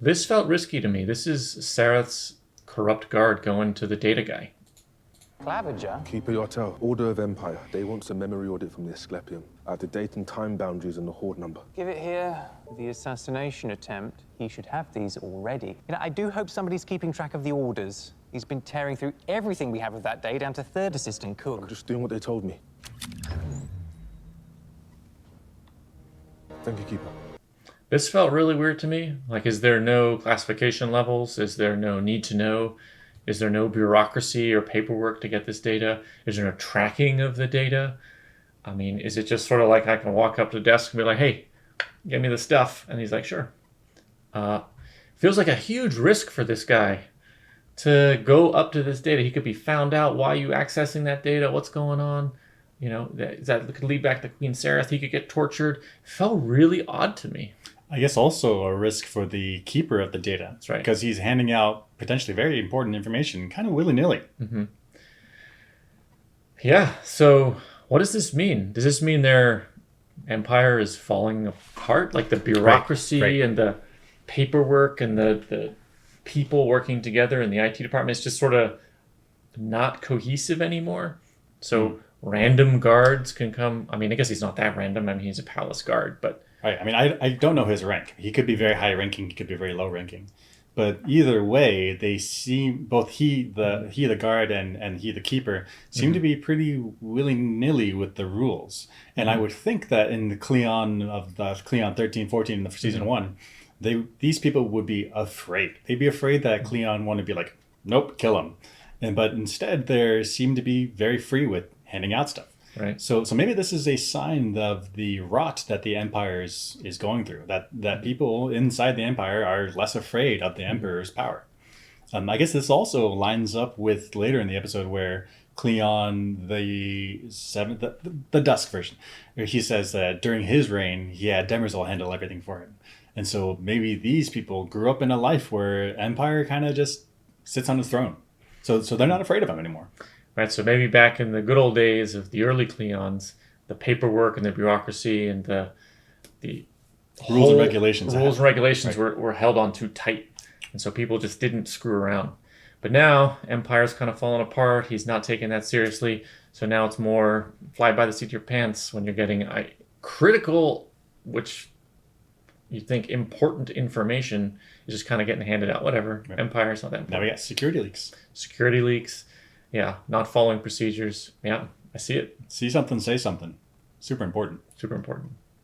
This felt risky to me. This is Sarath's corrupt guard going to the data guy. Clavager? Keeper Yartel, Order of Empire. They want some memory audit from the Asclepium. I have the date and time boundaries and the horde number. Give it here. The assassination attempt. He should have these already. I do hope somebody's keeping track of the orders. He's been tearing through everything we have of that day down to third assistant cook. I'm just doing what they told me. Thank you, Keeper. This felt really weird to me. Like, is there no classification levels? Is there no need to know? Is there no bureaucracy or paperwork to get this data? Is there no tracking of the data? I mean, is it just sort of like I can walk up to the desk and be like, hey, give me the stuff? And he's like, sure. Feels like a huge risk for this guy to go up to this data. He could be found out. Why are you accessing that data? What's going on? You know, that could lead back to Queen Sarath. He could get tortured. It felt really odd to me. I guess also a risk for the keeper of the data. That's right. Because he's handing out potentially very important information kind of willy-nilly. Mm-hmm. Yeah, so what does this mean? Does this mean their empire is falling apart? Like the bureaucracy and the paperwork and the people working together in the IT department is just sort of not cohesive anymore? So random guards can come. I mean, I guess he's not that random. I mean, he's a palace guard, but... Right. I mean, I don't know his rank. He could be very high ranking. He could be very low ranking. But either way, they seem both he the guard and he the keeper seem to be pretty willy-nilly with the rules. And I would think that in the Cleon of the Cleon 13, 14 in the season 1, these people would be afraid. They'd be afraid that Cleon wanted to be like, nope, kill him. But instead, they seem to be very free with handing out stuff. Right. So maybe this is a sign of the rot that the Empire is going through, that people inside the Empire are less afraid of the Emperor's power. I guess this also lines up with later in the episode where Cleon, the Dusk version, where he says that during his reign, he had Demerzel handle everything for him. And so maybe these people grew up in a life where Empire kind of just sits on his throne. So they're not afraid of him anymore. Right, so maybe back in the good old days of the early Cleons, the paperwork and the bureaucracy and the rules and regulations were held on too tight. And so people just didn't screw around. But now, Empire's kind of fallen apart. He's not taking that seriously. So now it's more fly by the seat of your pants when you're getting critical, which you think important information is just kind of getting handed out. Whatever. Right. Empire's not that important. Now we got security leaks. Yeah, not following procedures. Yeah, I see it. See something, say something. Super important. Super important.